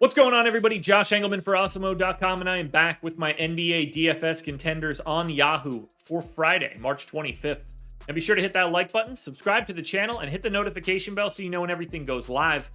What's going on, everybody? Josh Engleman for Awesemo.com, and I am back with my NBA DFS contenders on Yahoo for Friday, March 25th. And be sure to hit that like button, subscribe to the channel, and hit the notification bell so you know when everything goes live.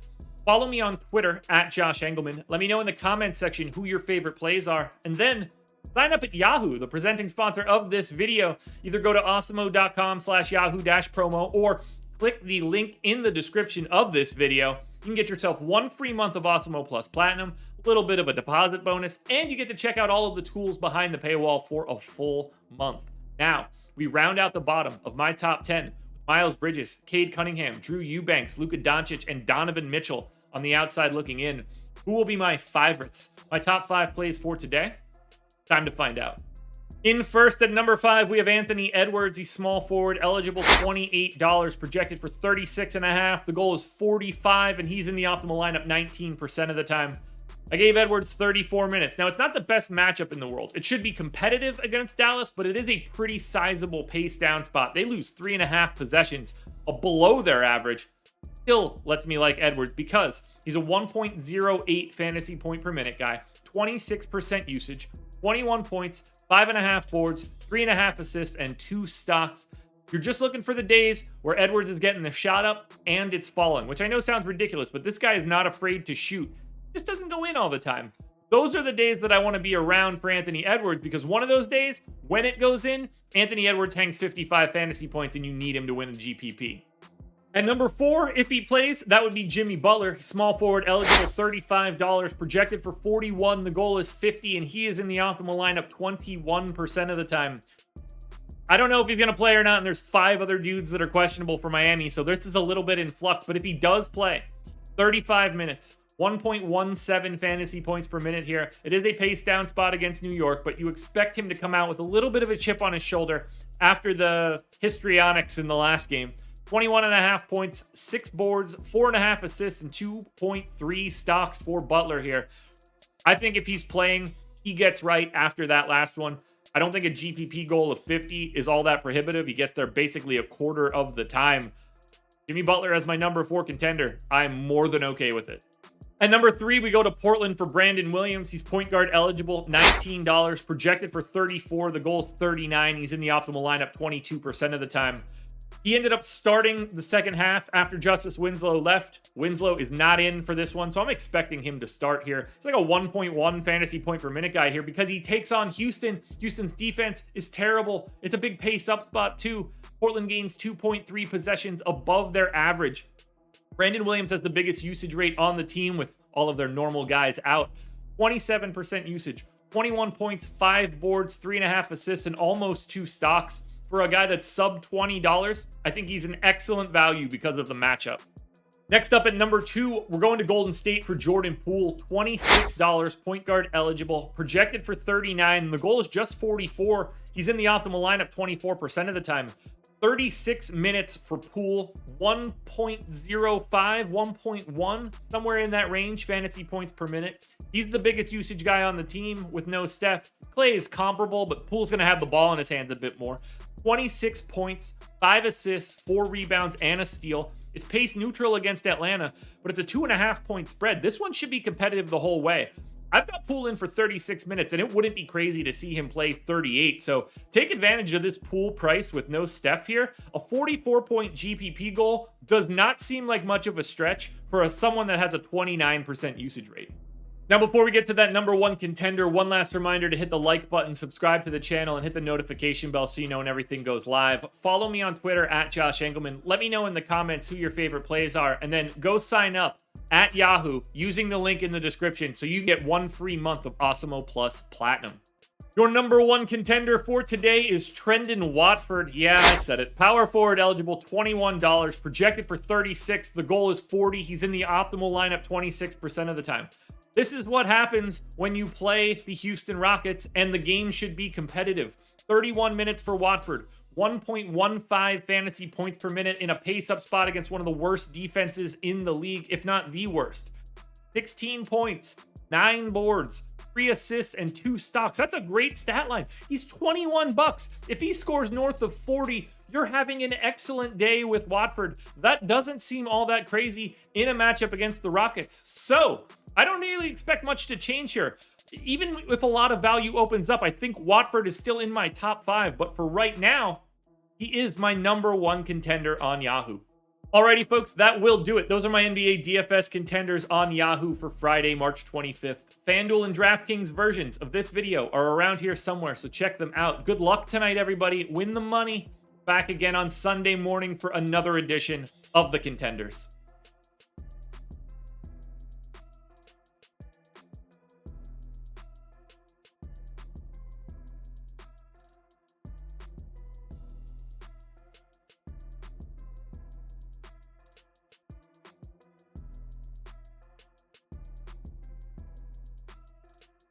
Follow me on Twitter at Josh Engleman. Let me know in the comments section who your favorite plays are, and then sign up at Yahoo, the presenting sponsor of this video. Either go to awesemo.com/Yahoo-promo or click the link in the description of this video. You can get yourself 1 free month of Awesemo Plus Platinum, a little bit of a deposit bonus, and you get to check out all of the tools behind the paywall for a full month. Now, we round out the bottom of my top 10. Miles Bridges, Cade Cunningham, Drew Eubanks, Luka Doncic, and Donovan Mitchell on the outside looking in. Who will be my favorites? My top 5 plays for today? Time to find out. In first at number 5, we have Anthony Edwards. He's small forward, eligible $28, projected for 36.5. The goal is 45, and he's in the optimal lineup 19% of the time. I gave Edwards 34 minutes. Now, it's not the best matchup in the world. It should be competitive against Dallas, but it is a pretty sizable pace down spot. They lose 3.5 possessions below their average. Still lets me like Edwards because he's a 1.08 fantasy point per minute guy, 26% usage, 21 points, 5.5 boards, 3.5 assists, and 2 stocks. You're just looking for the days where Edwards is getting the shot up and it's falling, which I know sounds ridiculous, but this guy is not afraid to shoot. Just doesn't go in all the time. Those are the days that I want to be around for Anthony Edwards, because one of those days, when it goes in, Anthony Edwards hangs 55 fantasy points and you need him to win a GPP. At number 4, if he plays, that would be Jimmy Butler. Small forward, eligible $35, projected for 41. The goal is 50, and he is in the optimal lineup 21% of the time. I don't know if he's going to play or not, and there's 5 other dudes that are questionable for Miami, so this is a little bit in flux. But if he does play, 35 minutes, 1.17 fantasy points per minute here. It is a pace down spot against New York, but you expect him to come out with a little bit of a chip on his shoulder after the histrionics in the last game. 21.5 points, 6 boards, 4.5 assists, and 2.3 stocks for Butler here. I think if he's playing, he gets right after that last one. I don't think a GPP goal of 50 is all that prohibitive. He gets there basically a quarter of the time. Jimmy Butler as my number 4 contender. I'm more than okay with it. At number 3, we go to Portland for Brandon Williams. He's point guard eligible, $19, projected for 34. The goal is 39. He's in the optimal lineup 22% of the time. He ended up starting the second half after Justice Winslow left. Winslow is not in for this one, so I'm expecting him to start here. It's like a 1.1 fantasy point per minute guy here because he takes on Houston. Houston's defense is terrible. It's a big pace up spot too. Portland gains 2.3 possessions above their average. Brandon Williams has the biggest usage rate on the team with all of their normal guys out. 27% usage, 21 points, 5 boards, 3.5 assists, and almost 2 stocks. For a guy that's sub $20, I think he's an excellent value because of the matchup. Next up at number 2, we're going to Golden State for Jordan Poole. $26, point guard eligible, projected for 39. The goal is just 44. He's in the optimal lineup 24% of the time. 36 minutes for Poole, 1.05, 1.1, somewhere in that range, fantasy points per minute. He's the biggest usage guy on the team with no Steph. Clay is comparable, but Poole's going to have the ball in his hands a bit more. 26 points, 5 assists, 4 rebounds, and a steal. It's pace neutral against Atlanta, but it's a 2.5 point spread. This one should be competitive the whole way. I've got Poole in for 36 minutes, and it wouldn't be crazy to see him play 38. So take advantage of this Poole price with no Steph here. A 44-point GPP goal does not seem like much of a stretch for someone that has a 29% usage rate. Now, before we get to that number 1 contender, one last reminder to hit the like button, subscribe to the channel, and hit the notification bell so you know when everything goes live. Follow me on Twitter at Josh Engleman. Let me know in the comments who your favorite plays are, and then go sign up at Yahoo using the link in the description so you get 1 free month of Awesemo Plus Platinum. Your number 1 contender for today is Trendon Watford. Yeah, I said it. Power forward eligible, $21, projected for 36. The goal is 40. He's in the optimal lineup 26% of the time. This is what happens when you play the Houston Rockets, and the game should be competitive. 31 minutes for Watford, 1.15 fantasy points per minute in a pace-up spot against one of the worst defenses in the league, if not the worst. 16 points, 9 boards, 3 assists, and 2 stocks. That's a great stat line. He's $21. If he scores north of 40, you're having an excellent day with Watford. That doesn't seem all that crazy in a matchup against the Rockets. So I don't really expect much to change here. Even if a lot of value opens up, I think Watford is still in my top 5. But for right now, he is my number 1 contender on Yahoo. Alrighty, folks, that will do it. Those are my NBA DFS contenders on Yahoo for Friday, March 25th. FanDuel and DraftKings versions of this video are around here somewhere, so check them out. Good luck tonight, everybody. Win the money. Back again on Sunday morning for another edition of the Contenders.